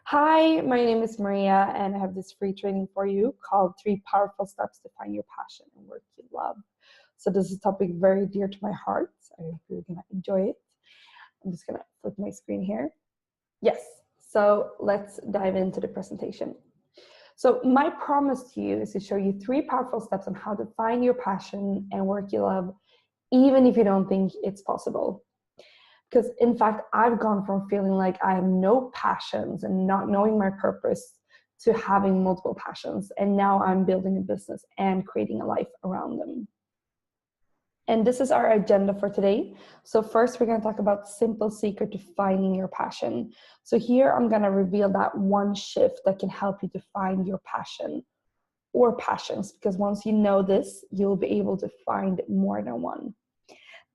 Hi, my name is Maria, and I have this free training for you called Three Powerful Steps to Find Your Passion and Work You Love. So, this is a topic very dear to my heart. So I hope you're going to enjoy it. I'm just going to flip my screen here. Yes, so let's dive into the presentation. So, my promise to you is to show you three powerful steps on how to find your passion and work you love, even if you don't think it's possible. Because in fact, I've gone from feeling like I have no passions and not knowing my purpose to having multiple passions. And now I'm building a business and creating a life around them. And this is our agenda for today. So first, we're going to talk about simple secret to finding your passion. So here I'm going to reveal that one shift that can help you to find your passion or passions, because once you know this, you'll be able to find more than one.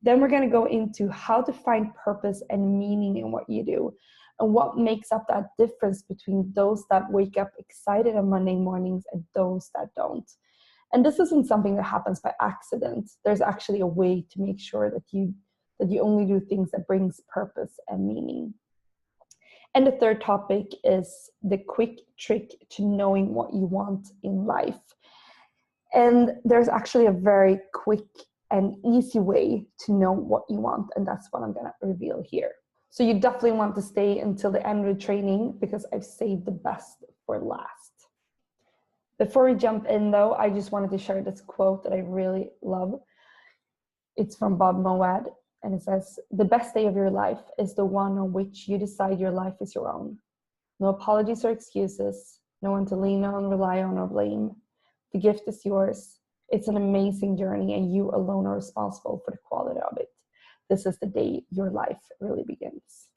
Then we're going to go into how to find purpose and meaning in what you do and what makes up that difference between those that wake up excited on Monday mornings and those that don't. And this isn't something that happens by accident. There's actually a way to make sure that you only do things that brings purpose and meaning. And the third topic is the quick trick to knowing what you want in life. And there's actually a very quick and easy way to know what you want, and that's what I'm going to reveal here. So you definitely want to stay until the end of the training because I've saved the best for last. Before we jump in though, I just wanted to share this quote that I really love. It's from Bob Moawad, and it says, "The best day of your life is the one on which you decide your life is your own. No apologies or excuses, no one to lean on, rely on, or blame. The gift is yours. It's an amazing journey, and you alone are responsible for the quality of it. This is the day your life really begins."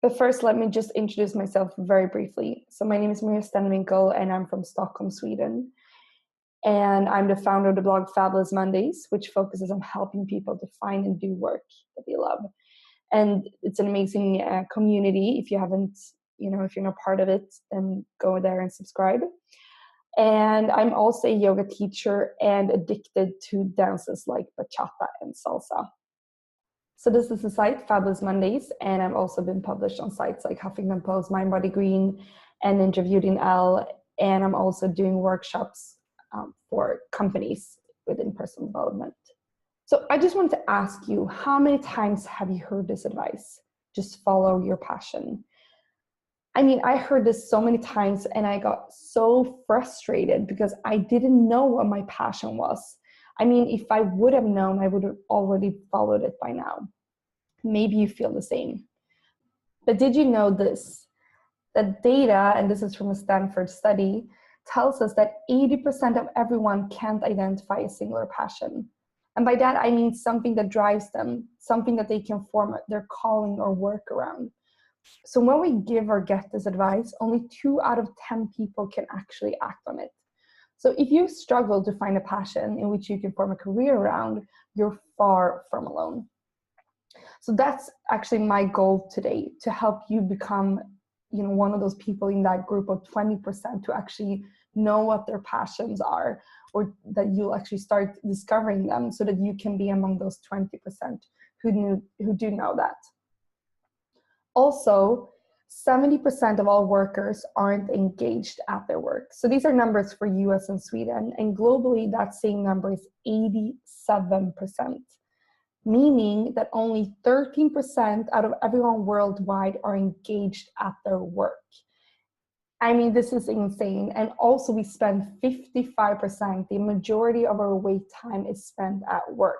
But first, let me just introduce myself very briefly. So my name is Maria Stenwinkel, and I'm from Stockholm, Sweden. And I'm the founder of the blog Fabulous Mondays, which focuses on helping people to find and do work that they love. And it's an amazing community. If you haven't, if you're not part of it, then go there and subscribe. And I'm also a yoga teacher and addicted to dances like bachata and salsa. So this is the site Fabulous Mondays, and I've also been published on sites like Huffington Post, Mind Body Green, and Interviewed in Elle. And I'm also doing workshops for companies within personal development. So I just wanted to ask you, how many times have you heard this advice? Just follow your passion. I mean, I heard this so many times and I got so frustrated because I didn't know what my passion was. I mean, if I would have known, I would have already followed it by now. Maybe you feel the same. But did you know this? That data, and this is from a Stanford study, tells us that 80% of everyone can't identify a singular passion. And by that, I mean something that drives them, something that they can form their calling or work around. So when we give or get this advice, only 2 out of 10 people can actually act on it. So if you struggle to find a passion in which you can form a career around, you're far from alone. So that's actually my goal today, to help you become, one of those people in that group of 20% to actually know what their passions are, or that you'll actually start discovering them so that you can be among those 20% who do know that. Also, 70% of all workers aren't engaged at their work. So these are numbers for US and Sweden, and globally that same number is 87%, meaning that only 13% out of everyone worldwide are engaged at their work. I mean, this is insane. And also we spend 55%, the majority of our wait time is spent at work.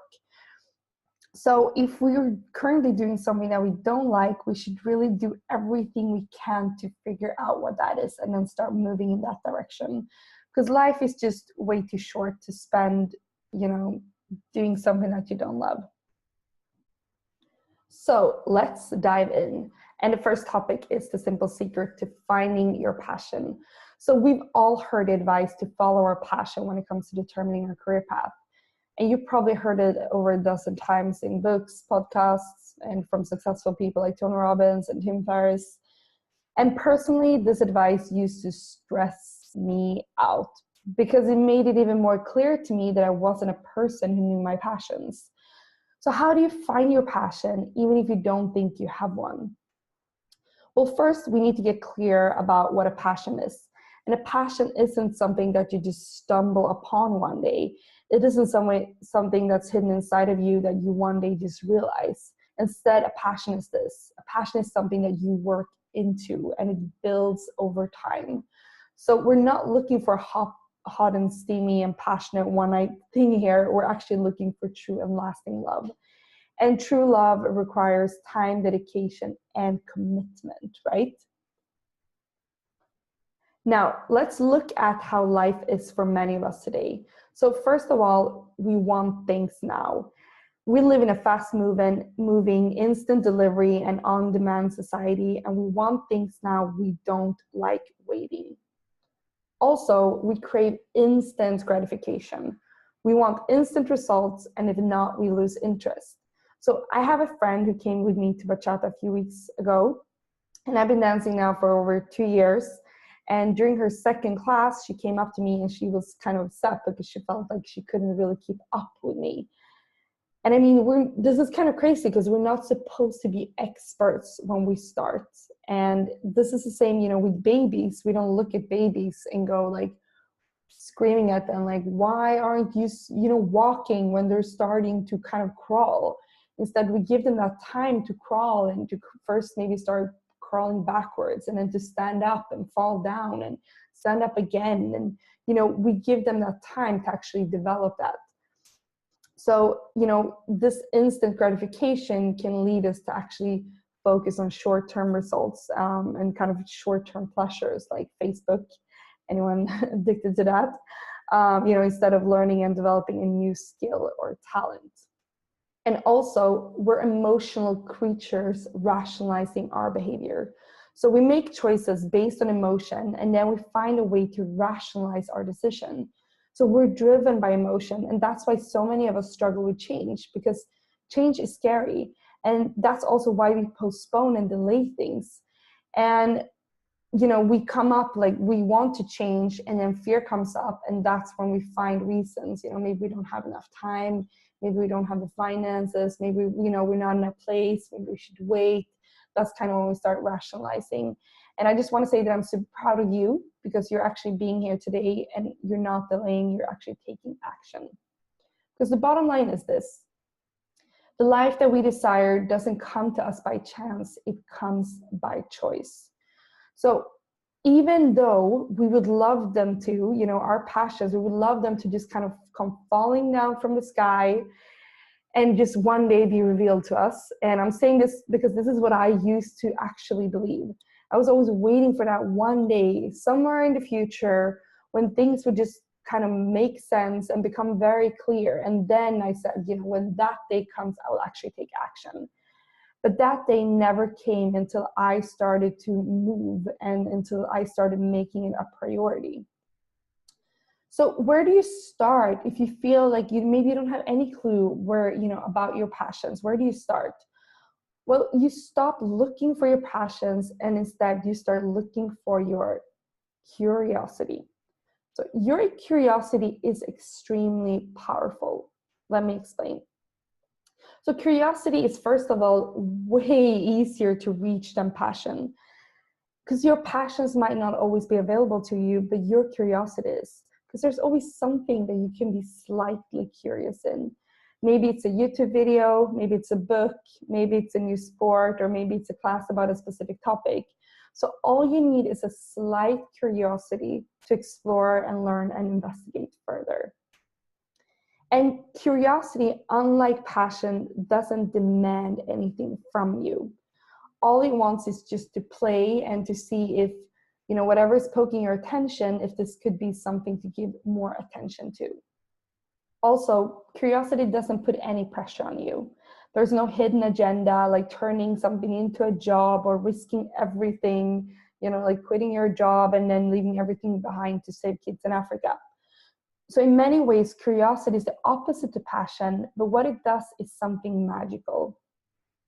So if we're currently doing something that we don't like, we should really do everything we can to figure out what that is and then start moving in that direction. Because life is just way too short to spend, doing something that you don't love. So let's dive in. And the first topic is the simple secret to finding your passion. So we've all heard advice to follow our passion when it comes to determining our career path. And you've probably heard it over a dozen times in books, podcasts, and from successful people like Tony Robbins and Tim Ferriss. And personally, this advice used to stress me out because it made it even more clear to me that I wasn't a person who knew my passions. So how do you find your passion even if you don't think you have one? Well, first, we need to get clear about what a passion is. And a passion isn't something that you just stumble upon one day. It isn't something that's hidden inside of you that you one day just realize. Instead, a passion is this. A passion is something that you work into and it builds over time. So we're not looking for hot and steamy and passionate one night thing here. We're actually looking for true and lasting love. And true love requires time, dedication, and commitment, right? Now, let's look at how life is for many of us today. So first of all, we want things now. We live in a fast-moving, instant delivery and on-demand society, and we want things now. We don't like waiting. Also, we crave instant gratification. We want instant results, and if not, we lose interest. So I have a friend who came with me to bachata a few weeks ago, and I've been dancing now for over 2 years. And during her second class, she came up to me and she was kind of upset because she felt like she couldn't really keep up with me. And I mean, this is kind of crazy because we're not supposed to be experts when we start. And this is the same, with babies. We don't look at babies and go like screaming at them, like, why aren't you, walking when they're starting to kind of crawl? Instead, we give them that time to crawl and to first maybe start crawling backwards and then to stand up and fall down and stand up again. And, we give them that time to actually develop that. So, this instant gratification can lead us to actually focus on short-term results and kind of short-term pleasures like Facebook. Anyone addicted to that? Instead of learning and developing a new skill or talent. And also, we're emotional creatures rationalizing our behavior. So we make choices based on emotion, and then we find a way to rationalize our decision. So we're driven by emotion, and that's why so many of us struggle with change, because change is scary. And that's also why we postpone and delay things. And, we come up like we want to change, and then fear comes up, and that's when we find reasons. Maybe we don't have enough time, maybe we don't have the finances, maybe, we're not in a place, maybe we should wait. That's kind of when we start rationalizing. And I just want to say that I'm super proud of you because you're actually being here today and you're not delaying, you're actually taking action. Because the bottom line is this: the life that we desire doesn't come to us by chance, it comes by choice. So even though we would love them to, our passions, we would love them to just kind of come falling down from the sky and just one day be revealed to us. And I'm saying this because this is what I used to actually believe. I was always waiting for that one day, somewhere in the future, when things would just kind of make sense and become very clear. And then I said, when that day comes, I will actually take action. But that day never came until I started to move and until I started making it a priority. So where do you start if you feel like maybe you don't have any clue where, about your passions? Where do you start? Well, you stop looking for your passions and instead you start looking for your curiosity. So your curiosity is extremely powerful. Let me explain. So curiosity is, first of all, way easier to reach than passion, because your passions might not always be available to you, but your curiosity is, because there's always something that you can be slightly curious in. Maybe it's a YouTube video, maybe it's a book, maybe it's a new sport, or maybe it's a class about a specific topic. So all you need is a slight curiosity to explore and learn and investigate further. And curiosity, unlike passion, doesn't demand anything from you. All it wants is just to play and to see if, whatever is poking your attention, if this could be something to give more attention to. Also, curiosity doesn't put any pressure on you. There's no hidden agenda, like turning something into a job or risking everything, like quitting your job and then leaving everything behind to save kids in Africa. So in many ways, curiosity is the opposite to passion, but what it does is something magical.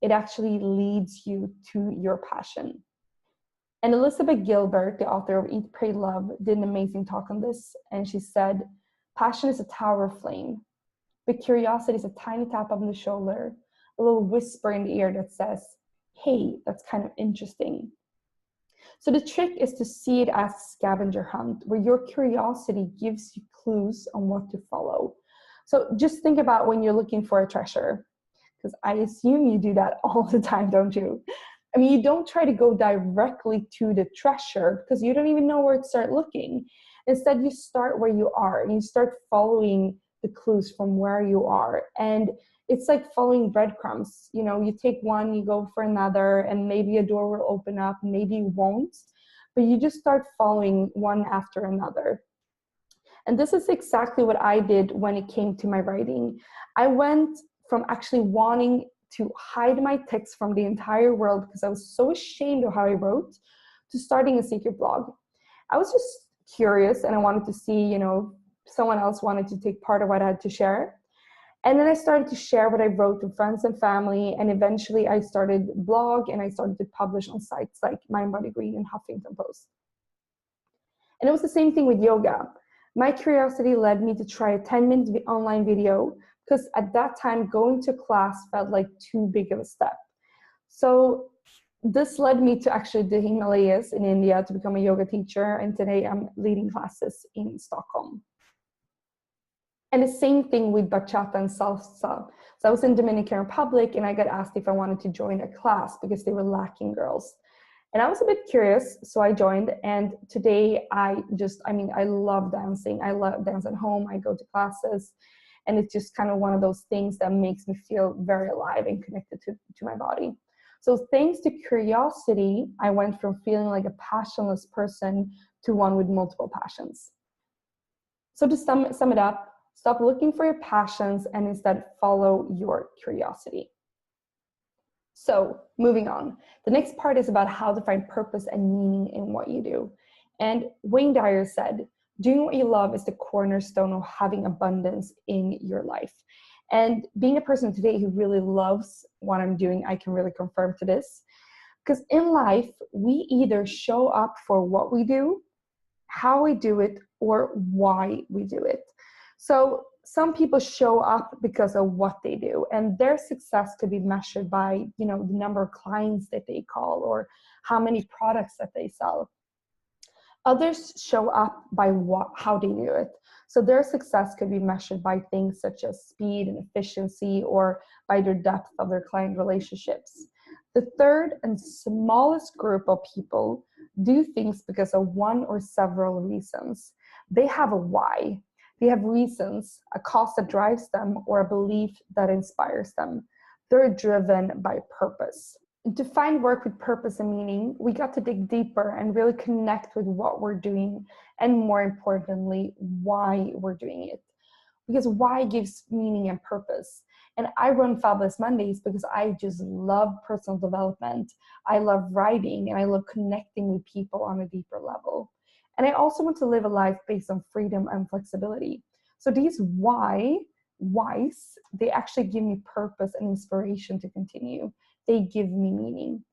It actually leads you to your passion. And Elizabeth Gilbert, the author of Eat, Pray, Love, did an amazing talk on this. And she said, passion is a tower of flame, but curiosity is a tiny tap on the shoulder, a little whisper in the ear that says, hey, that's kind of interesting. So the trick is to see it as a scavenger hunt, where your curiosity gives you clues on what to follow. So just think about when you're looking for a treasure, because I assume you do that all the time, don't you? I mean, you don't try to go directly to the treasure because you don't even know where to start looking. Instead, you start where you are and you start following the clues from where you are. And it's like following breadcrumbs. You know, you take one, you go for another, and maybe a door will open up, maybe it won't, but you just start following one after another. And this is exactly what I did when it came to my writing. I went from actually wanting to hide my text from the entire world because I was so ashamed of how I wrote, to starting a secret blog. I was just curious and I wanted to see, you know, someone else wanted to take part of what I had to share. And then I started to share what I wrote to friends and family. And eventually I started a blog and I started to publish on sites like Mind Body Green and Huffington Post. And it was the same thing with yoga. My curiosity led me to try a 10-minute online video because at that time going to class felt like too big of a step. So this led me to actually the Himalayas in India to become a yoga teacher. And today I'm leading classes in Stockholm. And the same thing with bachata and salsa. So I was in Dominican Republic and I got asked if I wanted to join a class because they were lacking girls. And I was a bit curious, so I joined. And today I love dancing. I love dance at home. I go to classes. And it's just kind of one of those things that makes me feel very alive and connected to my body. So thanks to curiosity, I went from feeling like a passionless person to one with multiple passions. So to sum it up, stop looking for your passions and instead follow your curiosity. So moving on, the next part is about how to find purpose and meaning in what you do. And Wayne Dyer said, doing what you love is the cornerstone of having abundance in your life. And being a person today who really loves what I'm doing, I can really confirm to this. Because in life, we either show up for what we do, how we do it, or why we do it. So some people show up because of what they do, and their success could be measured by, you know, the number of clients that they call or how many products that they sell. Others show up by how they do it. So their success could be measured by things such as speed and efficiency or by their depth of their client relationships. The third and smallest group of people do things because of one or several reasons. They have a why. They have reasons, a cause that drives them, or a belief that inspires them. They're driven by purpose. To find work with purpose and meaning, we got to dig deeper and really connect with what we're doing, and more importantly, why we're doing it. Because why gives meaning and purpose. And I run Fabulous Mondays because I just love personal development. I love writing and I love connecting with people on a deeper level. And I also want to live a life based on freedom and flexibility. So these whys, they actually give me purpose and inspiration to continue. They give me meaning.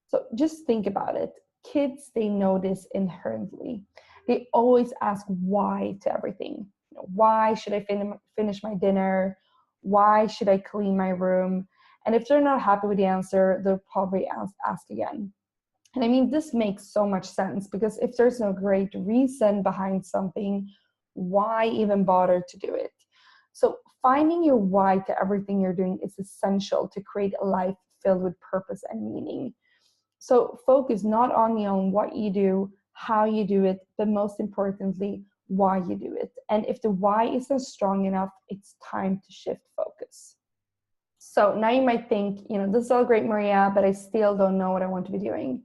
So just think about it. Kids, they know this inherently. They always ask why to everything. You know, why should I finish my dinner? Why should I clean my room? And if they're not happy with the answer, they'll probably ask again. And I mean, this makes so much sense because if there's no great reason behind something, why even bother to do it? So finding your why to everything you're doing is essential to create a life filled with purpose and meaning. So focus not only on what you do, how you do it, but most importantly, why you do it. And if the why isn't strong enough, it's time to shift focus. So now you might think, you know, this is all great, Maria, but I still don't know what I want to be doing.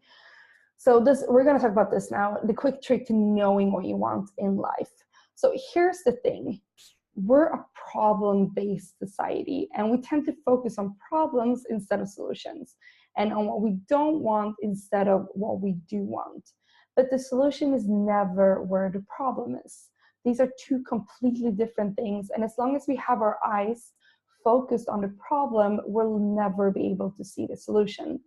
So we're going to talk about this now, the quick trick to knowing what you want in life. So here's the thing. We're a problem-based society, and we tend to focus on problems instead of solutions, and on what we don't want instead of what we do want. But the solution is never where the problem is. These are two completely different things, and as long as we have our eyes focused on the problem, we'll never be able to see the solution.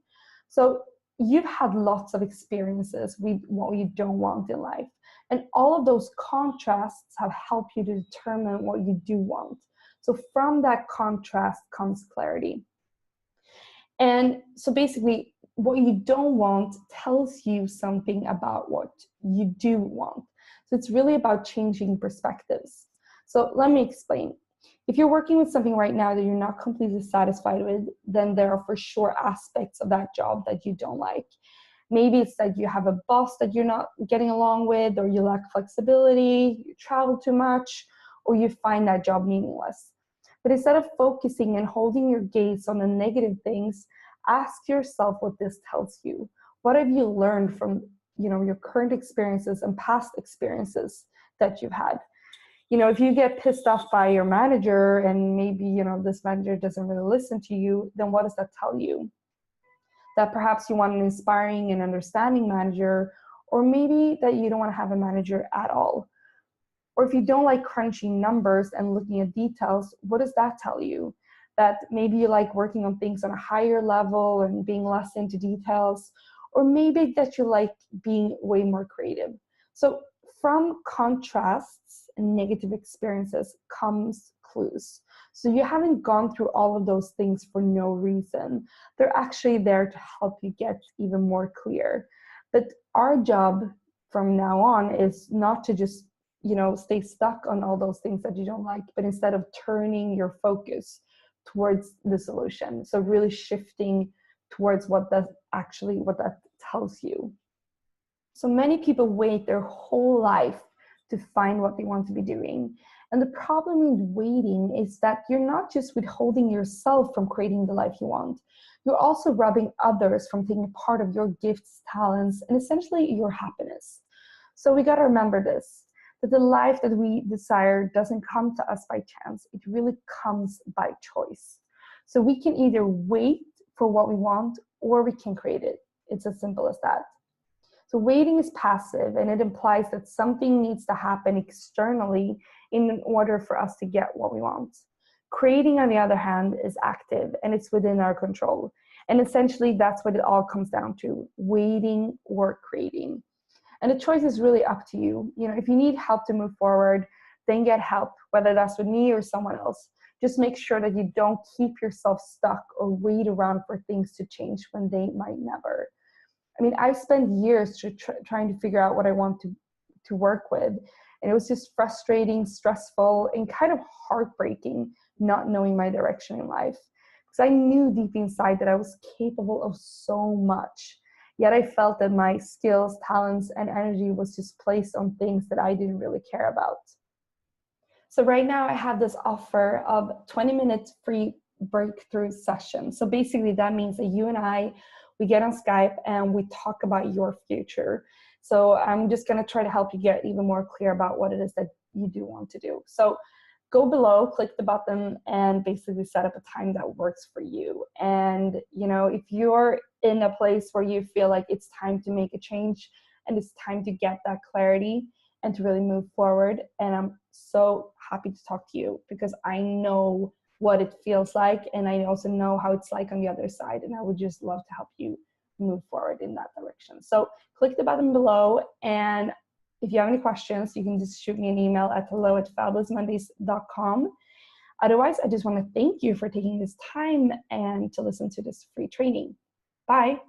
So you've had lots of experiences with what you don't want in life. And all of those contrasts have helped you to determine what you do want. So from that contrast comes clarity. And so basically, what you don't want tells you something about what you do want. So it's really about changing perspectives. So let me explain. If you're working with something right now that you're not completely satisfied with, then there are for sure aspects of that job that you don't like. Maybe it's that you have a boss that you're not getting along with, or you lack flexibility, you travel too much, or you find that job meaningless. But instead of focusing and holding your gaze on the negative things, ask yourself what this tells you. What have you learned from, your current experiences and past experiences that you've had? If you get pissed off by your manager and maybe, this manager doesn't really listen to you, then what does that tell you? That perhaps you want an inspiring and understanding manager, or maybe that you don't want to have a manager at all. Or if you don't like crunching numbers and looking at details, what does that tell you? That maybe you like working on things on a higher level and being less into details, or maybe that you like being way more creative. So from contrasts and negative experiences comes clues. So you haven't gone through all of those things for no reason. They're actually there to help you get even more clear. But our job from now on is not to just, stay stuck on all those things that you don't like, but instead of turning your focus towards the solution. So really shifting towards what that tells you. So many people wait their whole life to find what they want to be doing. And the problem with waiting is that you're not just withholding yourself from creating the life you want, you're also robbing others from taking part of your gifts, talents, and essentially your happiness. So we got to remember this, that the life that we desire doesn't come to us by chance. It really comes by choice. So we can either wait for what we want or we can create it. It's as simple as that. So waiting is passive, and it implies that something needs to happen externally in order for us to get what we want. Creating, on the other hand, is active, and it's within our control. And essentially, that's what it all comes down to, waiting or creating. And the choice is really up to you. If you need help to move forward, then get help, whether that's with me or someone else. Just make sure that you don't keep yourself stuck or wait around for things to change when they might never. I spent years trying to figure out what I want to work with. And it was just frustrating, stressful, and kind of heartbreaking not knowing my direction in life. Because I knew deep inside that I was capable of so much. Yet I felt that my skills, talents, and energy was just placed on things that I didn't really care about. So right now I have this offer of 20 minutes free breakthrough session. So basically that means that you and I, we get on Skype and we talk about your future. So I'm just going to try to help you get even more clear about what it is that you do want to do. So go below, click the button, and basically set up a time that works for you. And, if you're in a place where you feel like it's time to make a change and it's time to get that clarity and to really move forward, and I'm so happy to talk to you because I know what it feels like, and I also know how it's like on the other side, and I would just love to help you move forward in that direction. So click the button below, and if you have any questions, you can just shoot me an email at hello@fabulousmondays.com. Otherwise, I just want to thank you for taking this time and to listen to this free training. Bye.